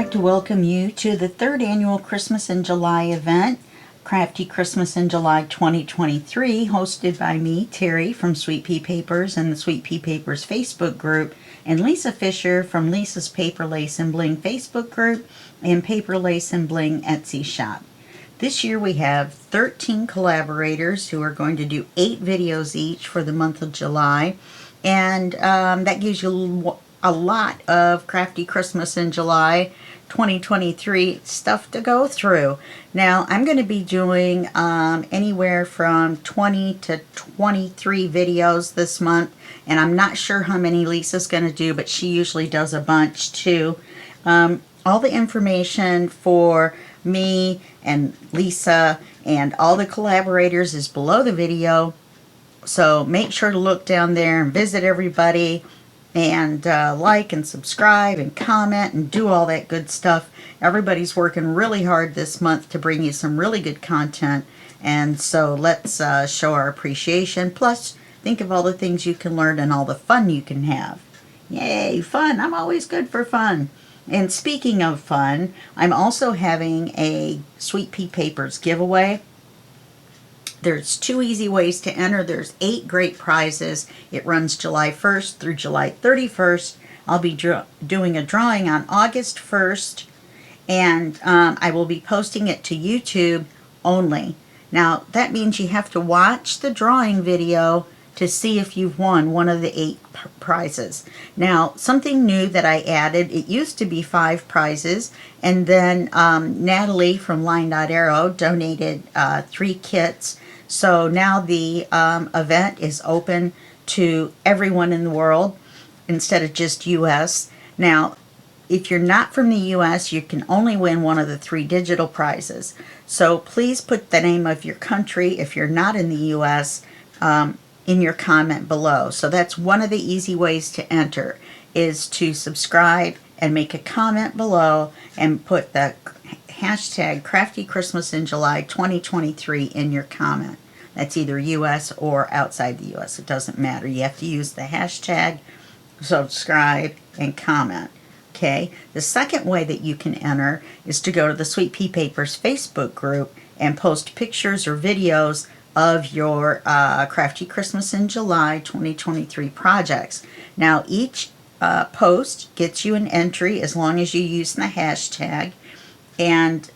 like to welcome you to the third annual Christmas in July event, Crafty Christmas in July 2023, hosted by me, Terry from Sweet Pea Papers and the Sweet Pea Papers Facebook group, and Lisa Fisher from Lisa's Paper Lace and Bling Facebook group and Paper Lace and Bling Etsy shop. This year we have 13 collaborators who are going to do 8 videos each for the month of July, and that gives you a lot of Crafty Christmas in July 2023 stuff to go through. Now I'm going to be doing anywhere from 20 to 23 videos this month, and I'm not sure how many Lisa's going to do, but she usually does a bunch too. All the information for me and Lisa and all the collaborators is below the video, so make sure to look down there and visit everybody and like and subscribe and comment and do all that good stuff. Everybody's working really hard this month to bring you some really good content, and so let's show our appreciation. Plus, think of all the things you can learn and all the fun you can have. Yay, fun! I'm always good for fun. And speaking of fun, I'm also having a Sweet Pea Papers giveaway. There's 2 easy ways to enter. There's 8 great prizes. It runs July 1st through July 31st. I'll be doing a drawing on August 1st, and I will be posting it to YouTube only. Now, that means you have to watch the drawing video to see if you've won one of the 8 prizes. Now, something new that I added, it used to be 5 prizes, and then Nathalie from Line Dot Arrow donated 3 kits. So now the event is open to everyone in the world instead of just US. Now, if you're not from the US, you can only win one of the 3 digital prizes. So please put the name of your country, if you're not in the US, in your comment below. So that's one of the easy ways to enter, is to subscribe and make a comment below and put the hashtag Crafty Christmas in July 2023 in your comment. That's either US or outside the US. It doesn't matter. You have to use the hashtag, subscribe, and comment. Okay. The second way that you can enter is to go to the Sweet Pea Papers Facebook group and post pictures or videos of your Crafty Christmas in July 2023 projects. Now, each post gets you an entry as long as you use the hashtag, and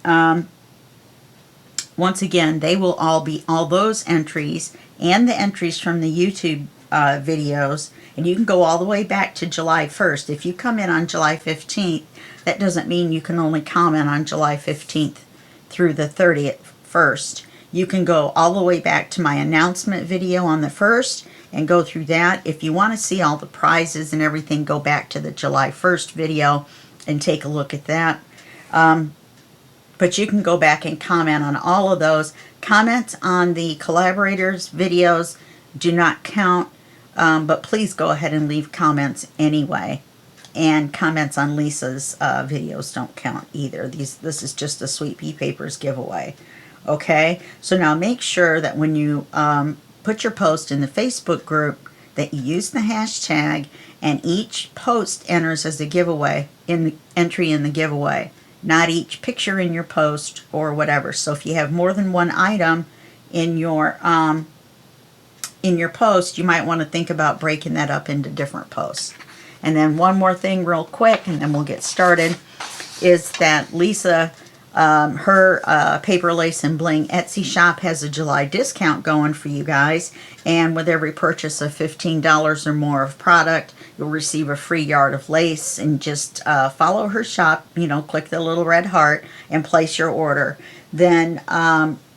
once again, they will all be, all those entries and the entries from the YouTube videos, and you can go all the way back to July 1st. If you come in on July 15th, that doesn't mean you can only comment on July 15th through the 30th first. You can go all the way back to my announcement video on the 1st and go through that. If you want to see all the prizes and everything, go back to the July 1st video and take a look at that. But you can go back and comment on all of those. Comments on the collaborators' videos do not count, but please go ahead and leave comments anyway. And comments on Lisa's videos don't count either. This is just a Sweet Pea Papers giveaway. Okay, so now make sure that when you put your post in the Facebook group that you use the hashtag, and each post enters as a giveaway, in the entry in the giveaway, not each picture in your post or whatever. So if you have more than one item in your post, you might want to think about breaking that up into different posts. And then one more thing real quick, and then we'll get started, is that Lisa, her Paper Lace and Bling Etsy shop has a July discount going for you guys, and with every purchase of $15 or more of product, you'll receive a free yard of lace. And just follow her shop, click the little red heart and place your order. Then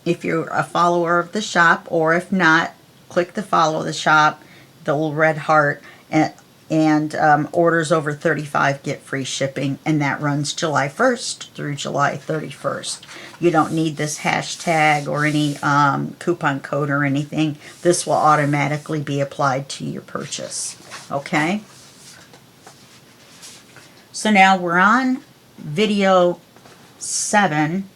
if you're a follower of the shop, or if not, click the follow the shop, the little red heart, and orders over 35 get free shipping, and that runs July 1st through July 31st. You don't need this hashtag or any coupon code or anything. This will automatically be applied to your purchase. Okay? So now we're on video 7.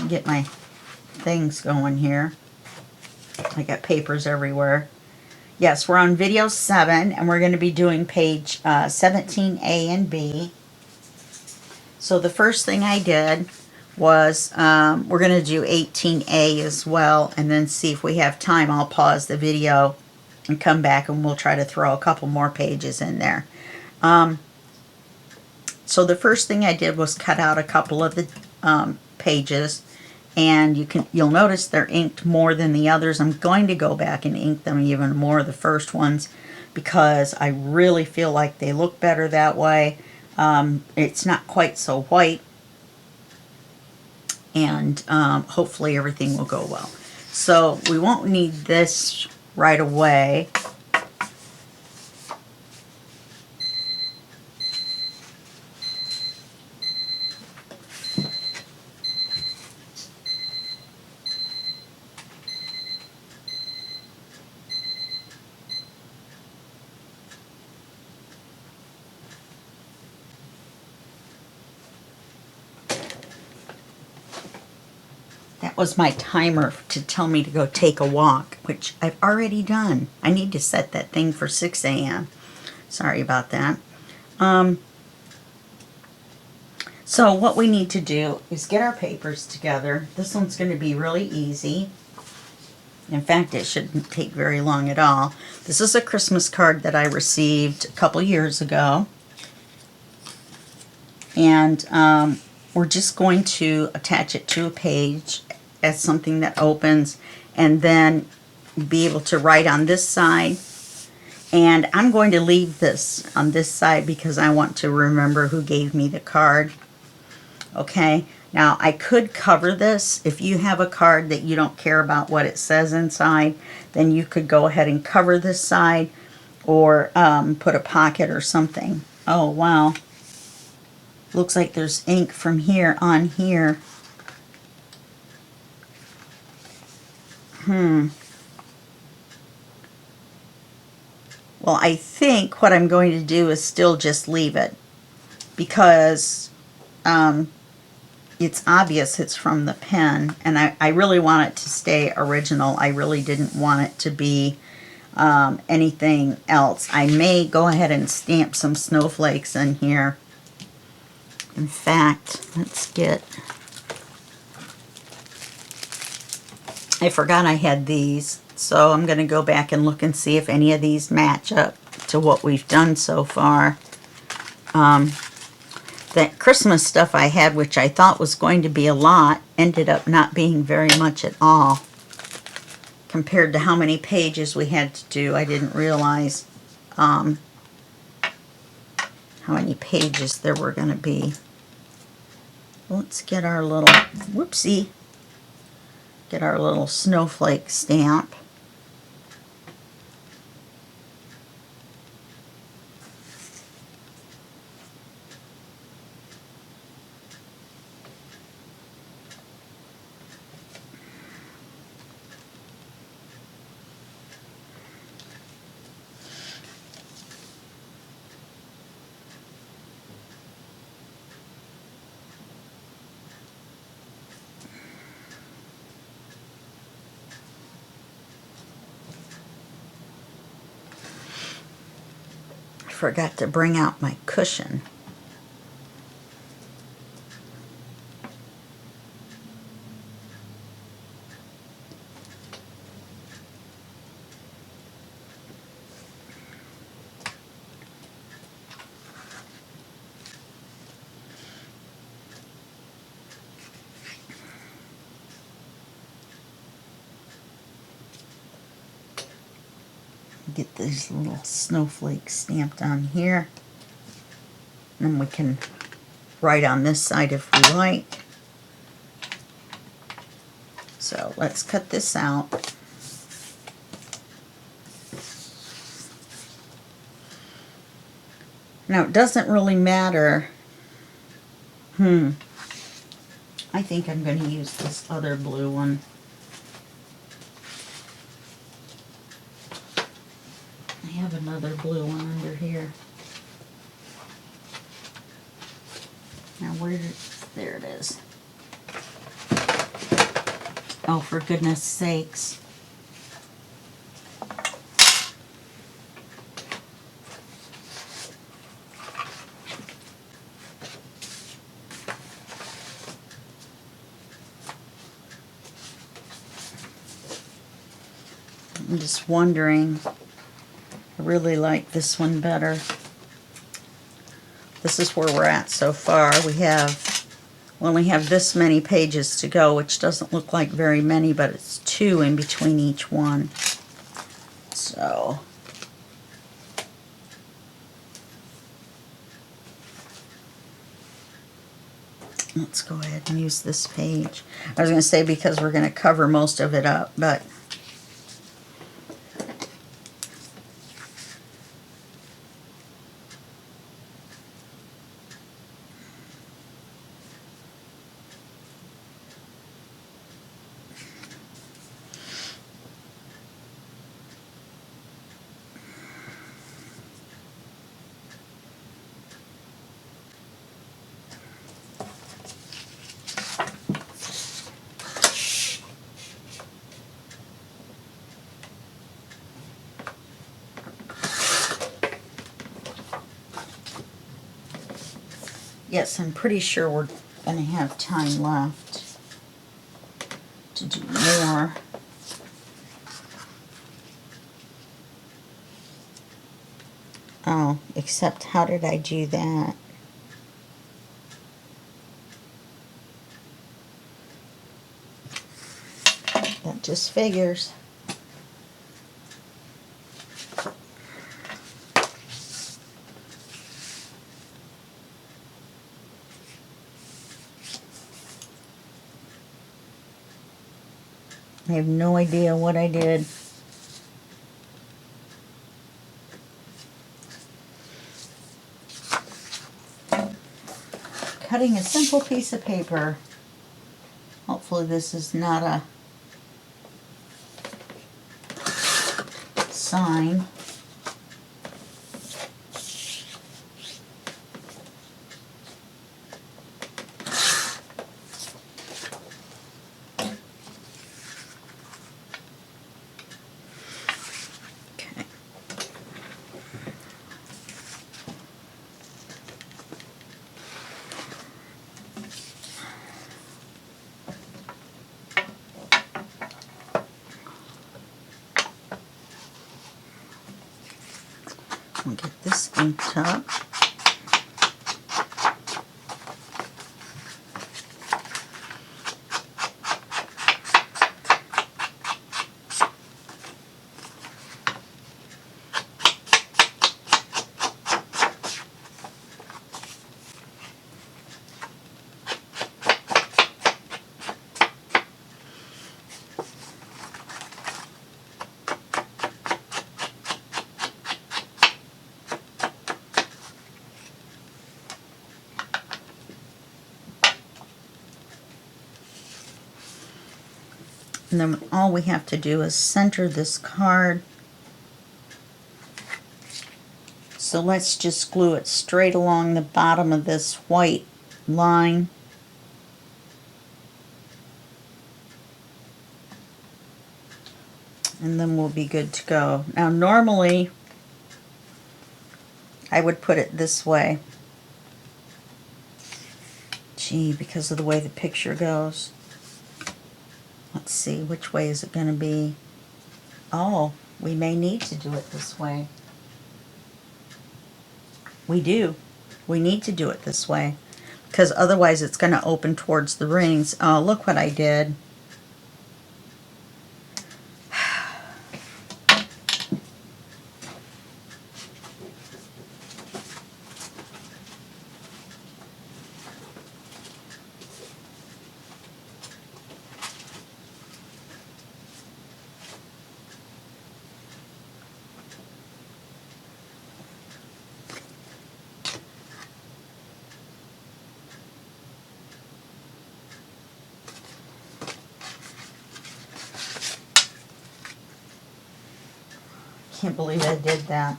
Get my things going here. I got papers everywhere. Yes, we're on video 7, and we're going to be doing page 17A and B. So the first thing I did was, we're going to do 18A as well, and then see if we have time. I'll pause the video and come back and we'll try to throw a couple more pages in there. So the first thing I did was cut out a couple of the pages, and you'll notice they're inked more than the others. I'm going to go back and ink them even more, the first ones, because I really feel like they look better that way. It's not quite so white, and hopefully everything will go well. So we won't need this right away. That was my timer to tell me to go take a walk, which I've already done. I need to set that thing for 6 a.m. Sorry about that. So what we need to do is get our papers together. This one's going to be really easy. In fact, it shouldn't take very long at all. This is a Christmas card that I received a couple years ago. And we're just going to attach it to a page as something that opens, and then be able to write on this side. And I'm going to leave this on this side because I want to remember who gave me the card. Okay, now I could cover this. If you have a card that you don't care about what it says inside, then you could go ahead and cover this side, or put a pocket or something. Oh wow, looks like there's ink from here on here. Well, I think what I'm going to do is still just leave it, because it's obvious it's from the pen, and I really want it to stay original. I really didn't want it to be anything else. I may go ahead and stamp some snowflakes in here. In fact, let's get... I forgot I had these, so I'm going to go back and look and see if any of these match up to what we've done so far. That Christmas stuff I had, which I thought was going to be a lot, ended up not being very much at all. Compared to how many pages we had to do, I didn't realize how many pages there were going to be. Let's get our little, whoopsie, get our little snowflake stamp. Forgot to bring out my cushion. Get these little snowflakes stamped on here. And then we can write on this side if we like. So let's cut this out. Now it doesn't really matter. I think I'm going to use this other blue one. I have another blue one under here. Now there it is. Oh, for goodness sakes. I'm just wondering. I really like this one better. This is where we're at so far. We only have this many pages to go, which doesn't look like very many, but it's 2 in between each one. So let's go ahead and use this page. I was going to say because we're going to cover most of it up, but yes, I'm pretty sure we're going to have time left to do more. Oh, except how did I do that? That just figures. I have no idea what I did. Cutting a simple piece of paper. Hopefully this is not a sign. We'll get this inked up. And then all we have to do is center this card. So let's just glue it straight along the bottom of this white line. And then we'll be good to go. Now normally I would put it this way. Gee, because of the way the picture goes. Let's see, which way is it going to be? Oh, we may need to do it this way. We do. We need to do it this way. Because otherwise it's going to open towards the rings. Oh, look what I did. Can't believe I did that.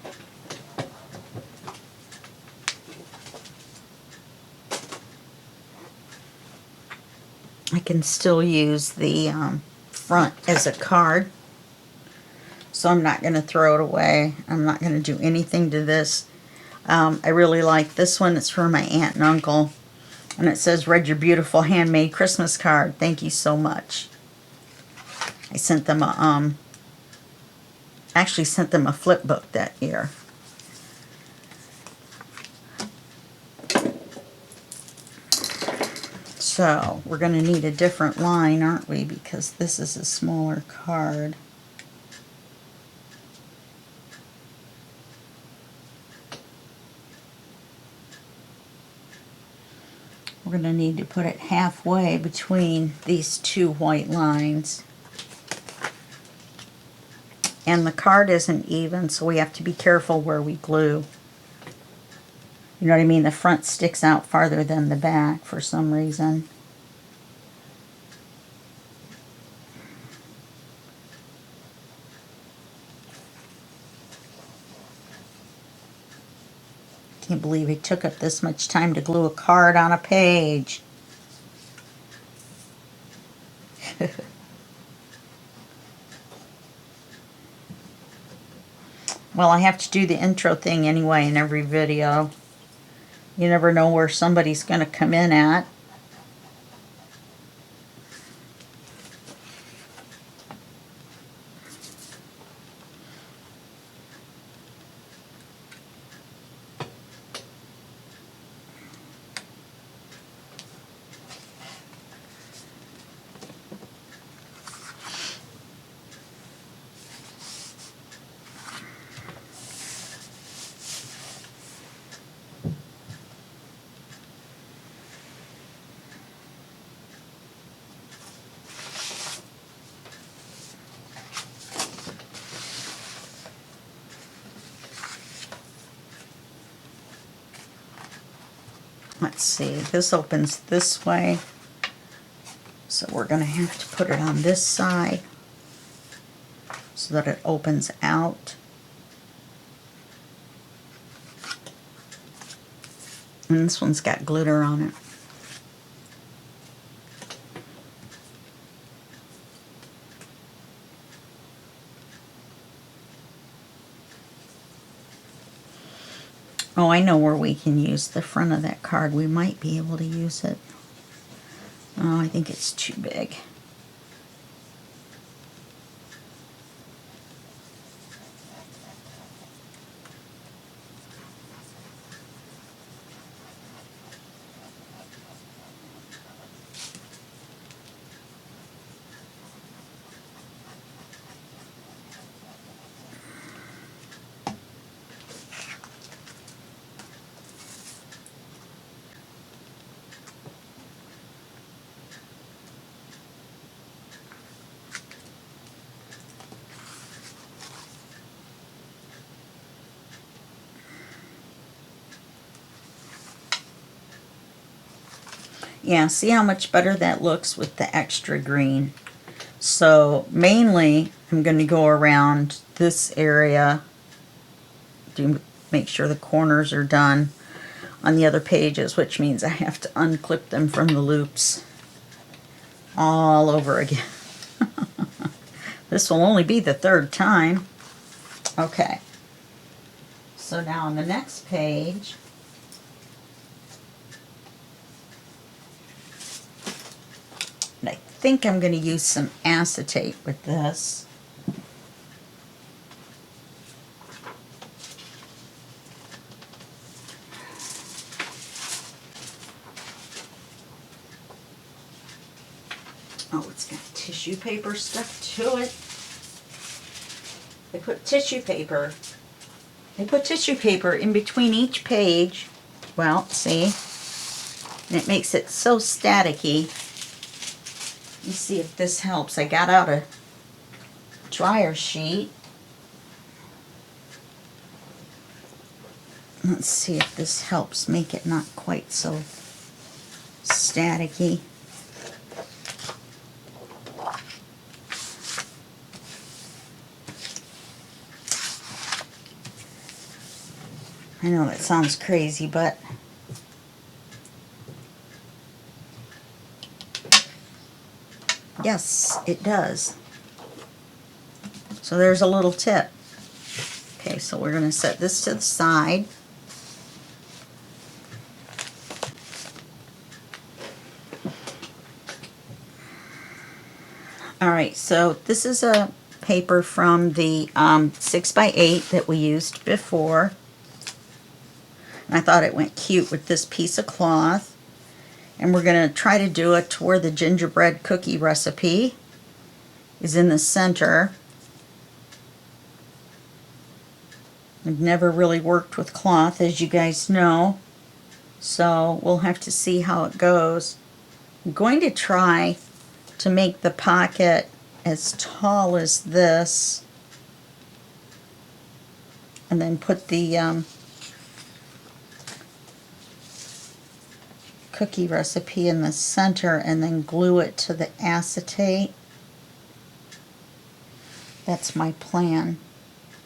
I can still use the front as a card, so I'm not going to throw it away. I'm not going to do anything to this. I really like this one. It's for my aunt and uncle, and it says, "Read your beautiful handmade Christmas card. Thank you so much." I sent them a actually sent them a flip book that year. So we're going to need a different line, aren't we? Because this is a smaller card. We're going to need to put it halfway between these two white lines. And the card isn't even, so we have to be careful where we glue. You know what I mean? The front sticks out farther than the back for some reason. Can't believe it took up this much time to glue a card on a page. Well, I have to do the intro thing anyway in every video. You never know where somebody's going to come in at. Let's see, this opens this way, so we're going to have to put it on this side so that it opens out. And this one's got glitter on it. Oh, I know where we can use the front of that card. We might be able to use it. Oh, I think it's too big. Yeah, see how much better that looks with the extra green. So mainly I'm going to go around this area to make sure the corners are done on the other pages, which means I have to unclip them from the loops all over again. This will only be the third time. Okay. So now on the next page, and I think I'm going to use some acetate with this. Oh, it's got tissue paper stuck to it. They put tissue paper in between each page. Well, see? And it makes it so staticky. Let me see if this helps. I got out a dryer sheet. Let's see if this helps make it not quite so staticky. I know that sounds crazy, but yes, it does. So there's a little tip. Okay, so we're going to set this to the side. Alright, so this is a paper from the 6x8 that we used before. And I thought it went cute with this piece of cloth. And we're going to try to do it to where the gingerbread cookie recipe is in the center. I've never really worked with cloth, as you guys know, so we'll have to see how it goes. I'm going to try to make the pocket as tall as this, and then put the cookie recipe in the center and then glue it to the acetate. That's my plan.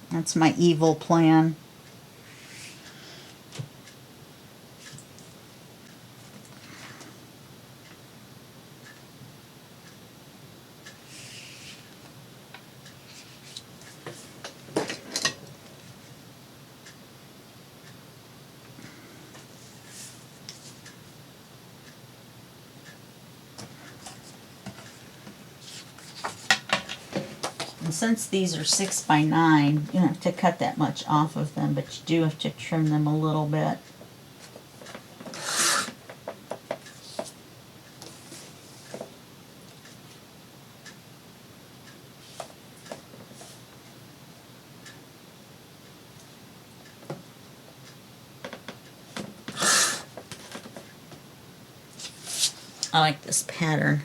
That's my evil plan. And since these are 6x9, you don't have to cut that much off of them, but you do have to trim them a little bit. I like this pattern.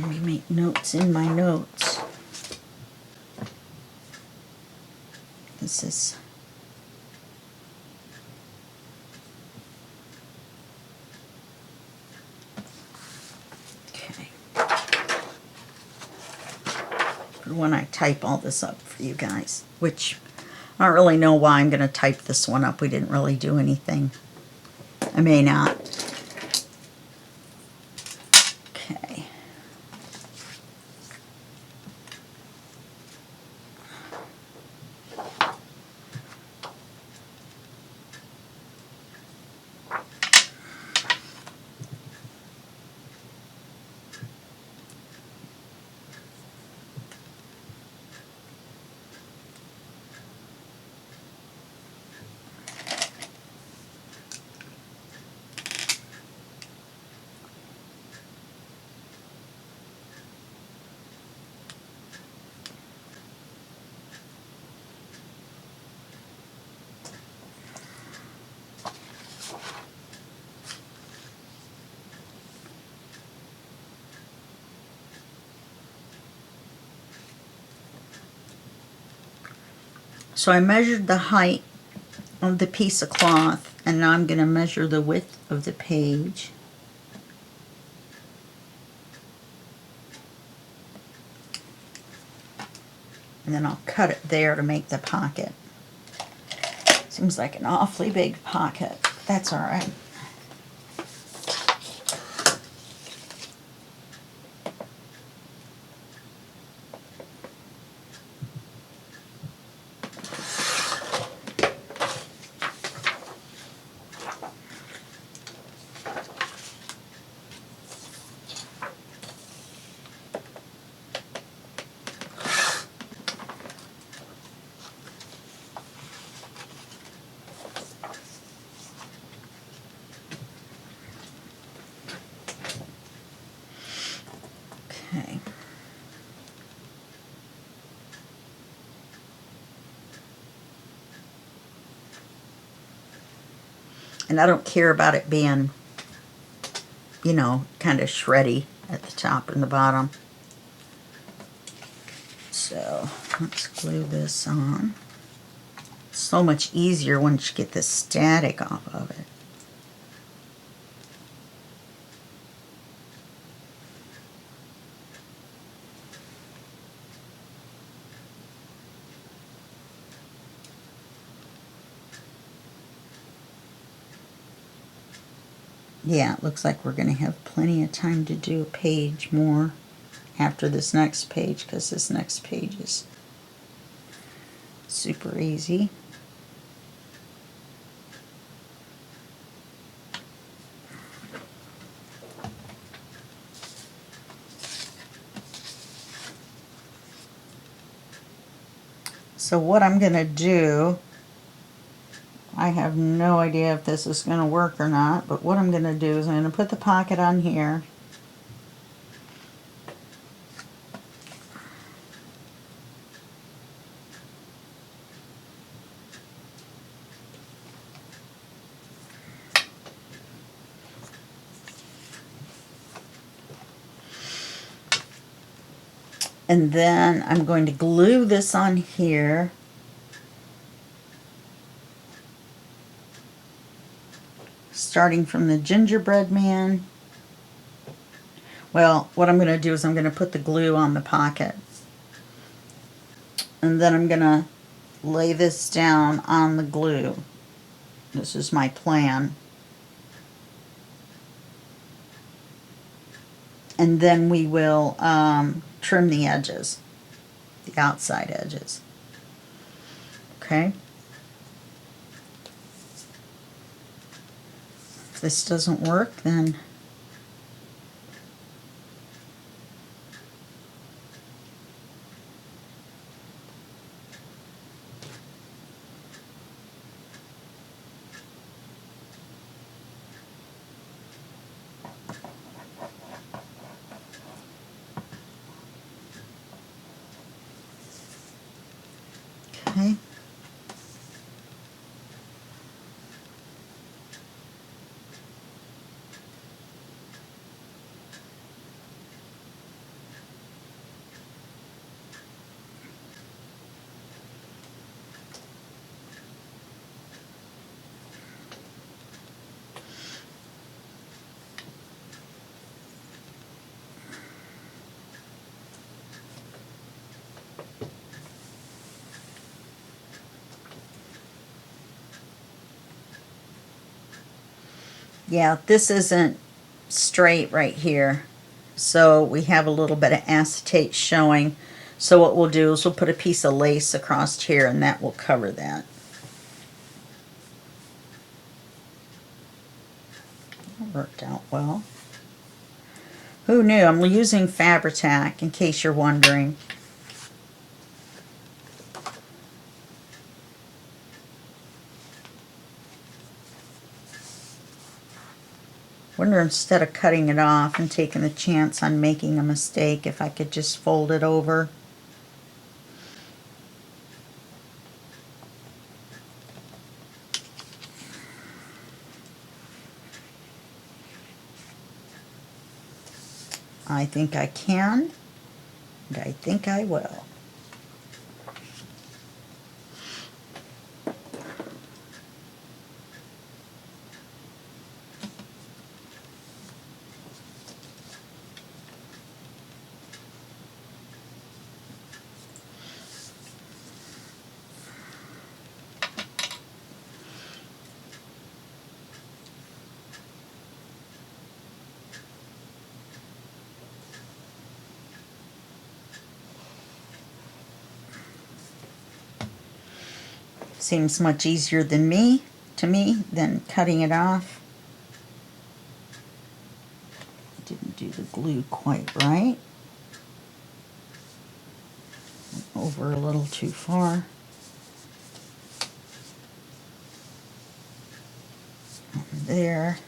Let me make notes in my notes. This is okay. For when I type all this up for you guys, which I don't really know why I'm going to type this one up. We didn't really do anything. I may not. Okay. So I measured the height of the piece of cloth, and now I'm going to measure the width of the page. And then I'll cut it there to make the pocket. Seems like an awfully big pocket. That's all right. Okay. And I don't care about it being, you know, kind of shreddy at the top and the bottom. So let's glue this on. It's so much easier once you get the static off of it. Yeah, it looks like we're going to have plenty of time to do a page more after this next page, because this next page is super easy. So what I'm going to do, I have no idea if this is going to work or not, but what I'm going to do is I'm going to put the pocket on here. And then I'm going to glue this on here. Starting from the gingerbread man. Well, what I'm going to do is I'm going to put the glue on the pocket. And then I'm going to lay this down on the glue. This is my plan. And then we will trim the edges, the outside edges. Okay? If this doesn't work, then okay. Yeah, this isn't straight right here, so we have a little bit of acetate showing. So what we'll do is we'll put a piece of lace across here, and that will cover that. That worked out well. Who knew? I'm using Fabri-Tac, in case you're wondering. Wonder, instead of cutting it off and taking the chance on making a mistake, if I could just fold it over. I think I can, and I think I will. Seems much easier to me than cutting it off. Didn't do the glue quite right. Over a little too far. There.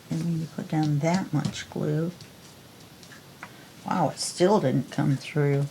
Didn't mean to put down that much glue. Wow, it still didn't come through.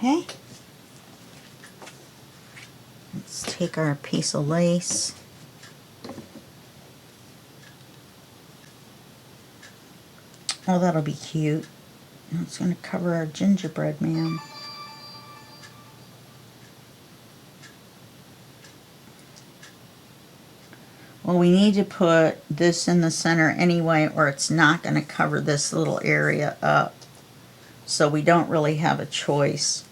Okay, let's take our piece of lace. Oh, that'll be cute. It's going to cover our gingerbread man. Well, we need to put this in the center anyway, or it's not going to cover this little area up. So we don't really have a choice.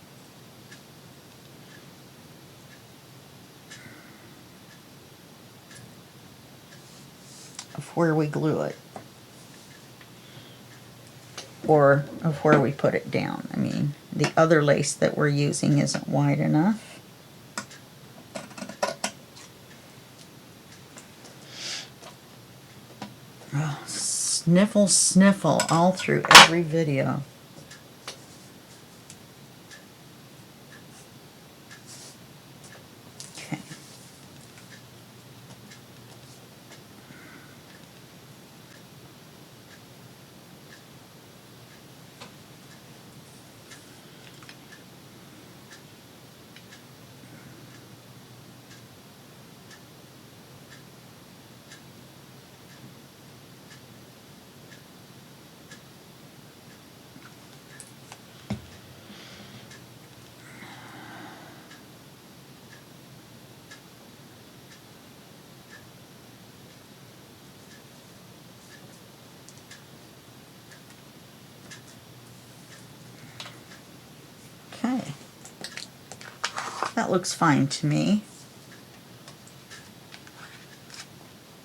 Of where we glue it. Or of where we put it down. I mean, the other lace that we're using isn't wide enough. Oh, sniffle, sniffle all through every video. Okay. Okay, that looks fine to me.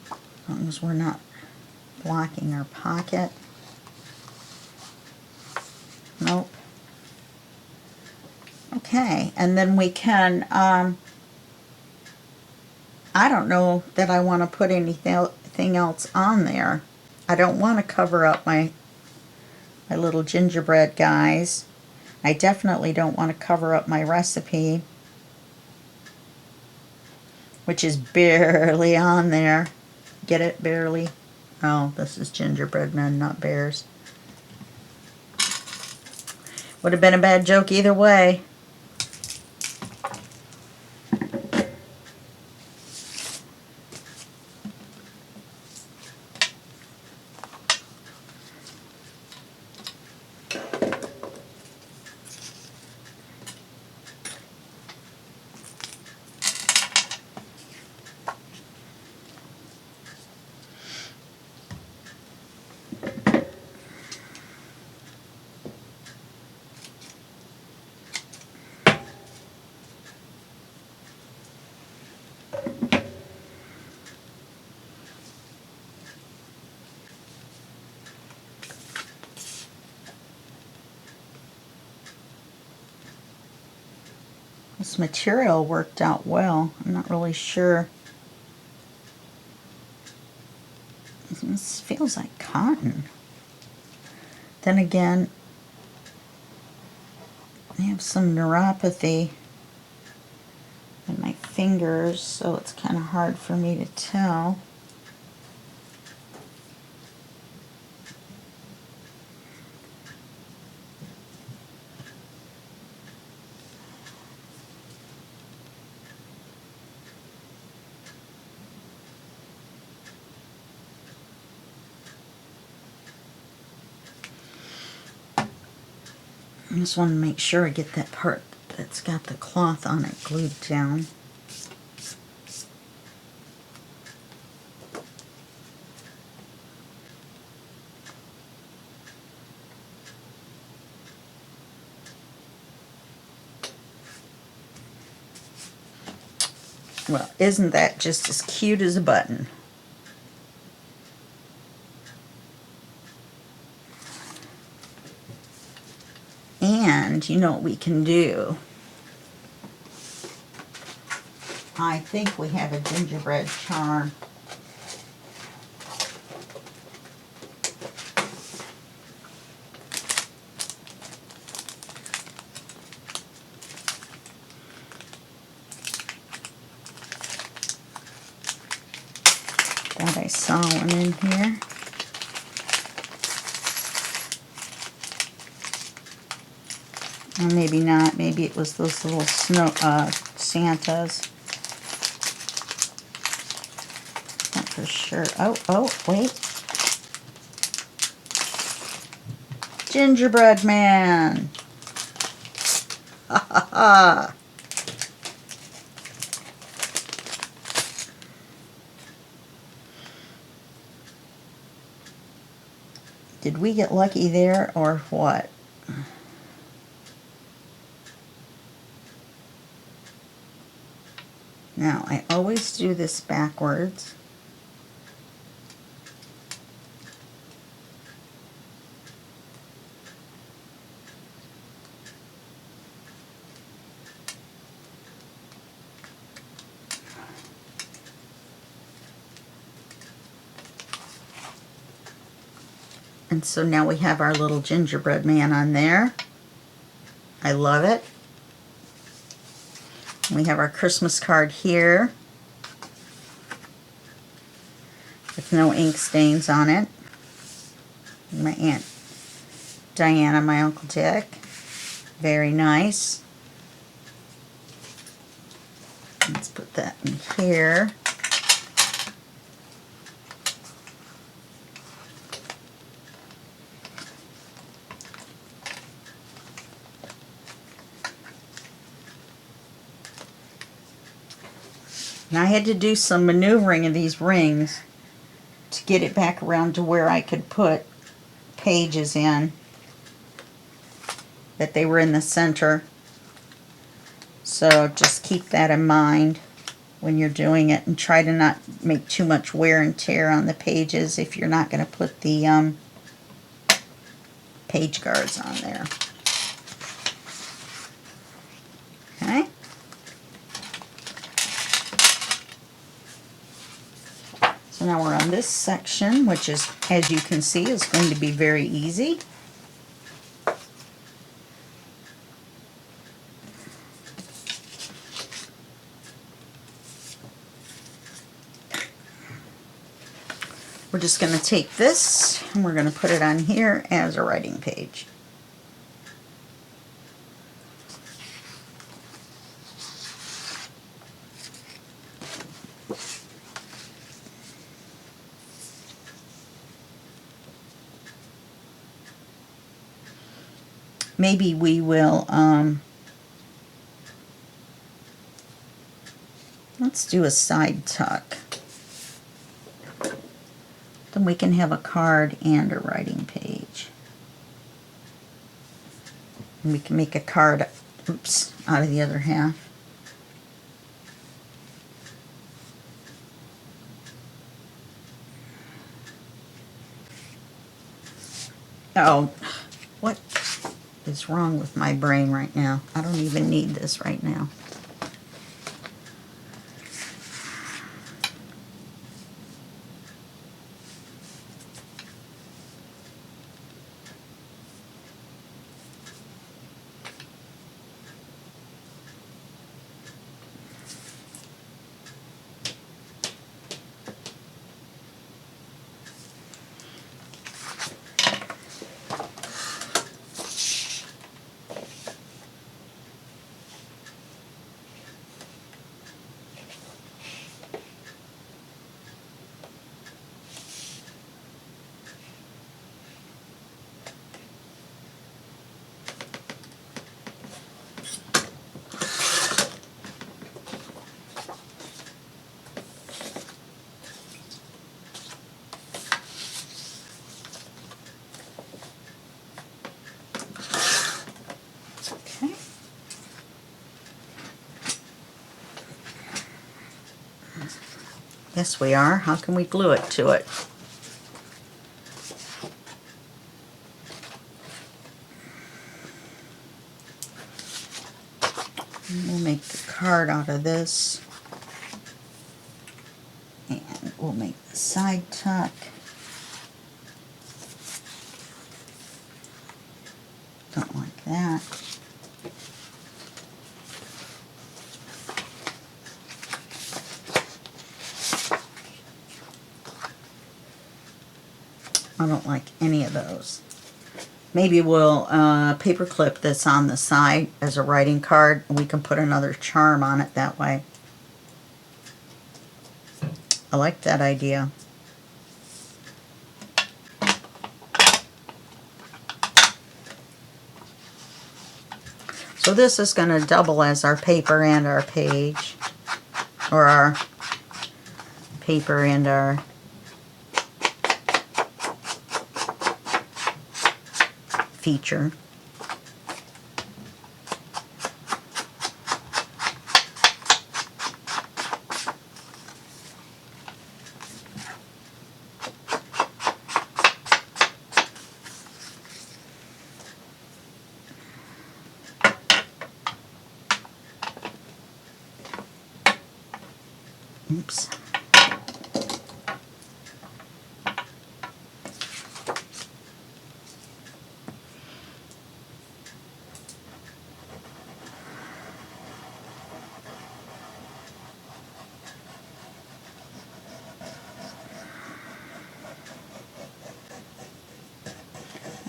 As long as we're not blocking our pocket. Nope. Okay, and then we can, I don't know that I want to put anything else on there. I don't want to cover up my little gingerbread guys. I definitely don't want to cover up my recipe, which is barely on there. Get it? Barely. Oh, this is gingerbread men, not bears. Would have been a bad joke either way. This material worked out well. I'm not really sure. This feels like cotton. Then again, I have some neuropathy in my fingers, so it's kind of hard for me to tell. I just want to make sure I get that part that's got the cloth on it glued down. Well, isn't that just as cute as a button? And you know what we can do? I think we have a gingerbread charm. Thought I saw one in here. Or maybe not. Maybe it was those little snow Santas. Not for sure. Oh, wait. Gingerbread man. Ha ha ha. Did we get lucky there or what? Now, I always do this backwards. And so now we have our little gingerbread man on there. I love it. We have our Christmas card here with no ink stains on it. My Aunt Diana, my Uncle Dick. Very nice. Let's put that in here. Now I had to do some maneuvering of these rings to get it back around to where I could put pages in, that they were in the center. So just keep that in mind when you're doing it, and try to not make too much wear and tear on the pages if you're not going to put the page guards on there. Okay. So now we're on this section, which is, as you can see, is going to be very easy. We're just going to take this and we're going to put it on here as a writing page. Maybe we will, let's do a side tuck. Then we can have a card and a writing page. And we can make a card, oops, out of the other half. Oh, what is wrong with my brain right now? I don't even need this right now. Yes, we are. How can we glue it to it? And we'll make the card out of this. And we'll make the side tuck. Don't like that. I don't like any of those. Maybe we'll paper clip this on the side as a writing card, and we can put another charm on it that way. I like that idea. So this is going to double as our paper and our page, or our paper and our feature. Oops.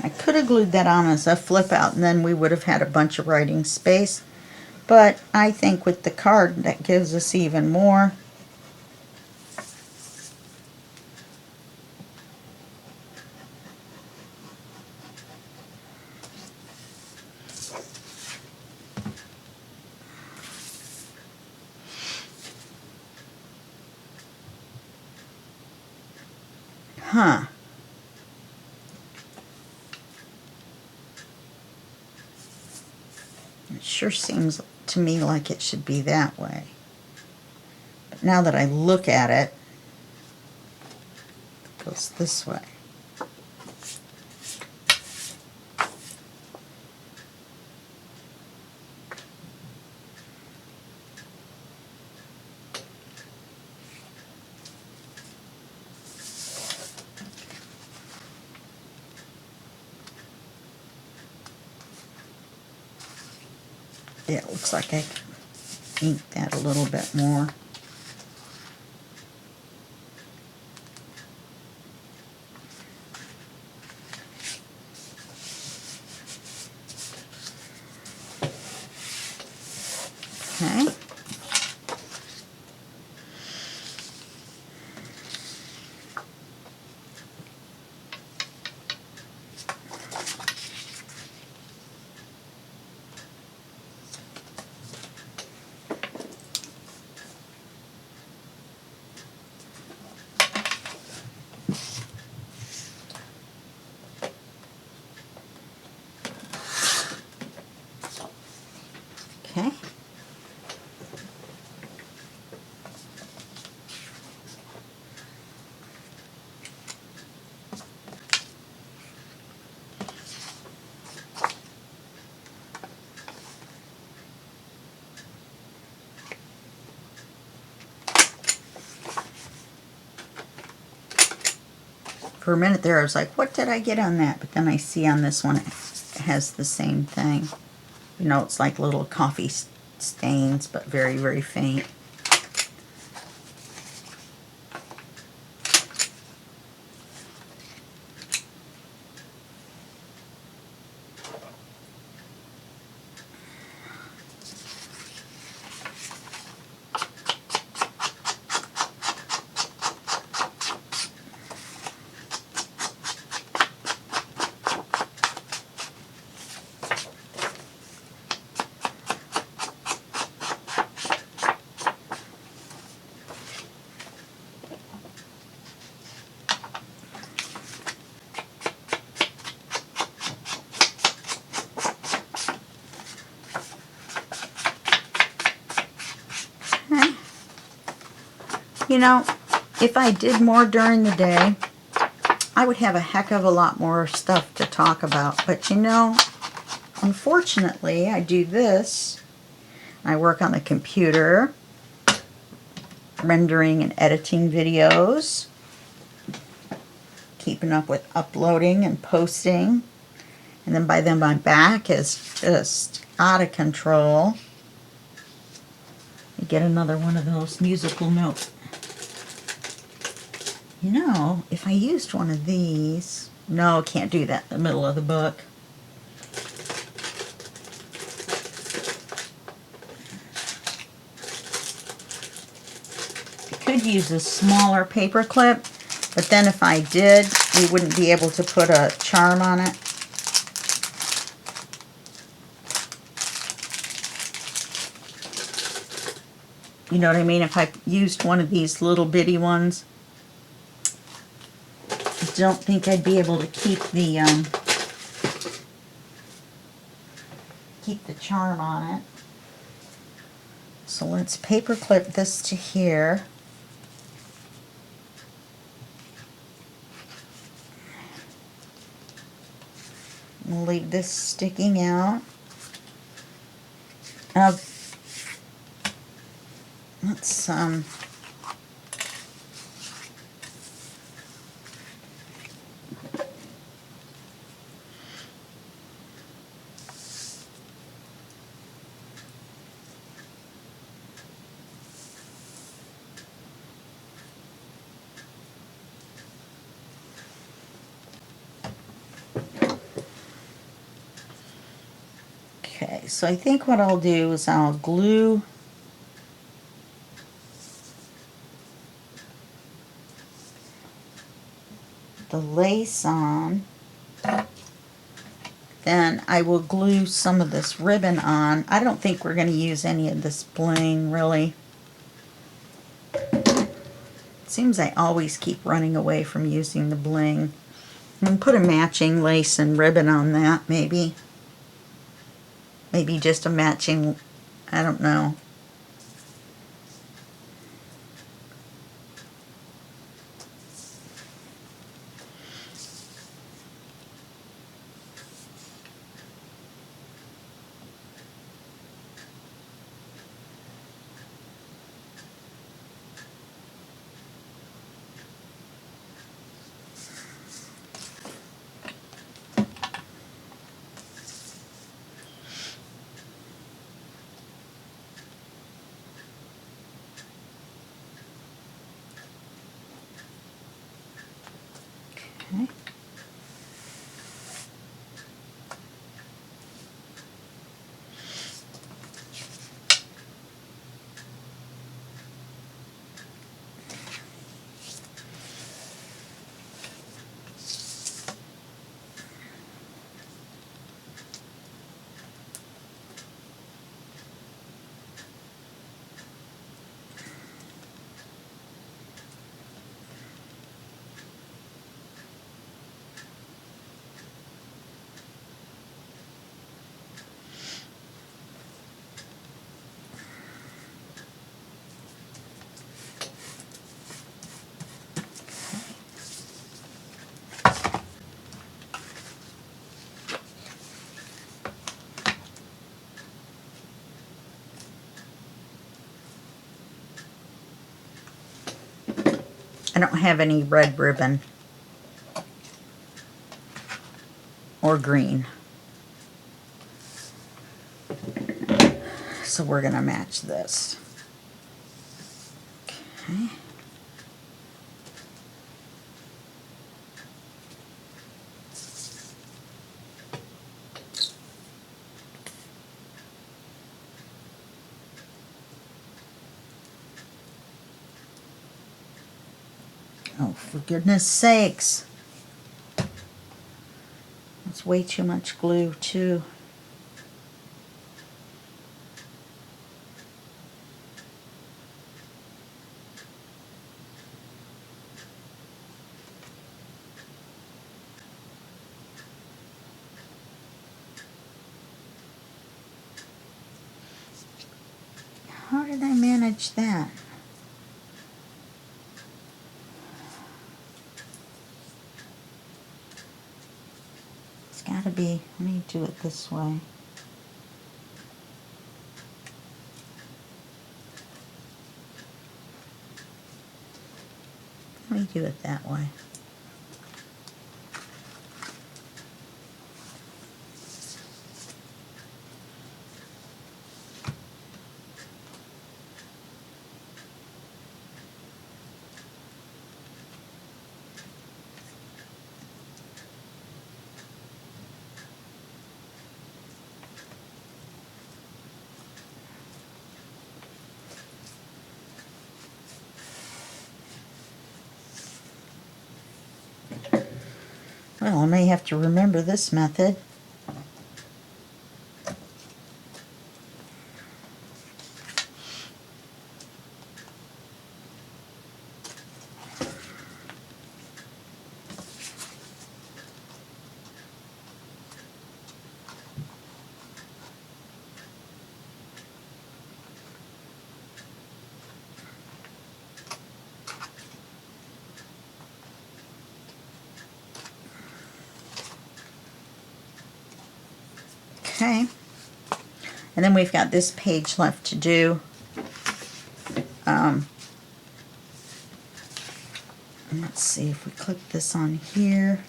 I could have glued that on as a flip out and then we would have had a bunch of writing space, but I think with the card that gives us even more. Huh. It sure seems to me like it should be that way. But now that I look at it, it goes this way. Yeah, it looks like I can ink that a little bit more. Okay. Okay. For a minute there I was like, what did I get on that? But then I see on this one it has the same thing. You know, it's like little coffee stains, but very, very faint. You know, if I did more during the day, I would have a heck of a lot more stuff to talk about. But you know, unfortunately, I do this. I work on the computer, rendering and editing videos, keeping up with uploading and posting. And then by then my back is just out of control. You get another one of those musical notes. You know, if I used one of these, no, can't do that in the middle of the book. I could use a smaller paper clip, but then if I did, we wouldn't be able to put a charm on it. You know what I mean? If I used one of these little bitty ones, I don't think I'd be able to keep the keep the charm on it. So let's paper clip this to here. We'll leave this sticking out. Let's okay, so I think what I'll do is I'll glue the lace on, then I will glue some of this ribbon on. I don't think we're going to use any of this bling, really. It seems I always keep running away from using the bling. And put a matching lace and ribbon on that, maybe. Maybe just a matching, I don't know. Okay. I don't have any red ribbon or green, so we're going to match this. Okay. Oh, for goodness sakes. That's way too much glue, too. How did I manage that? It's gotta be, let me do it this way. Let me do it that way. Well, I may have to remember this method. Okay. And then we've got this page left to do. Let's see if we click this on here.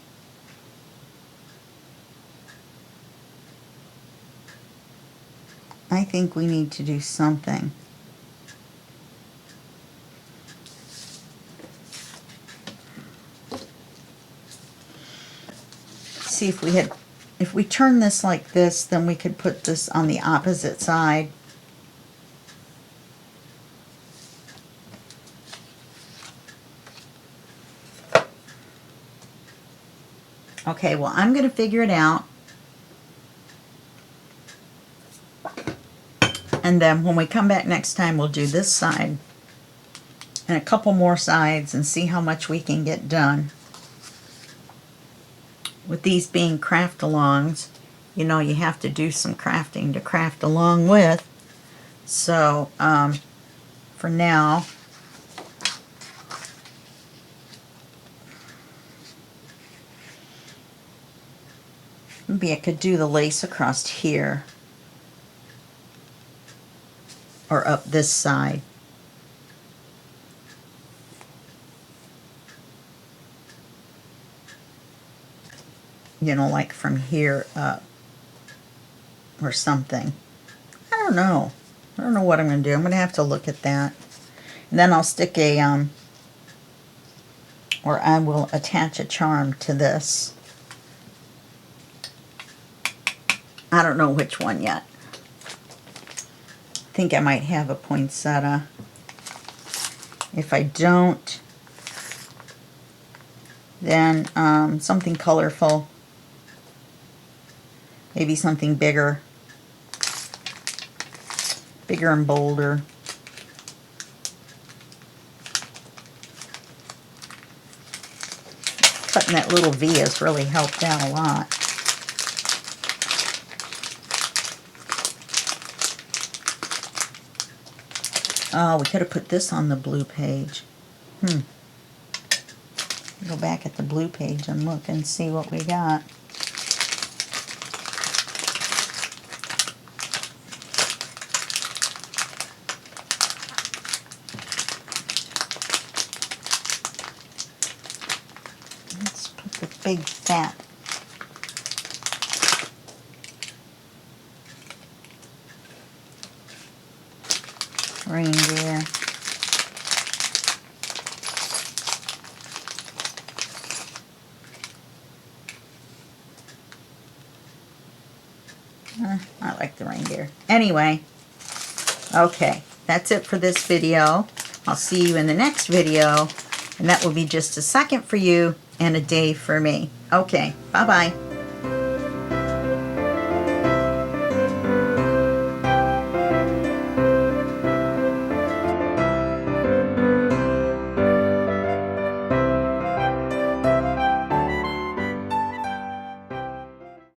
I think we need to do something. See if we turn this like this, then we could put this on the opposite side. Okay, well, I'm going to figure it out. And then when we come back next time, we'll do this side and a couple more sides and see how much we can get done. With these being craft-alongs, you know, you have to do some crafting to craft along with. So, for now, maybe I could do the lace across here. Or up this side. You know, like from here up. Or something. I don't know. I don't know what I'm going to do. I'm going to have to look at that. And then I'll stick a, or I will attach a charm to this. I don't know which one yet. I think I might have a poinsettia. If I don't, then something colorful. Maybe something bigger. Bigger and bolder. Cutting that little V has really helped out a lot. Oh, we could have put this on the blue page. Go back at the blue page and look and see what we got. Let's put the big fat reindeer. I like the reindeer. Anyway, okay, that's it for this video. I'll see you in the next video, and that will be just a second for you and a day for me. Okay, bye-bye.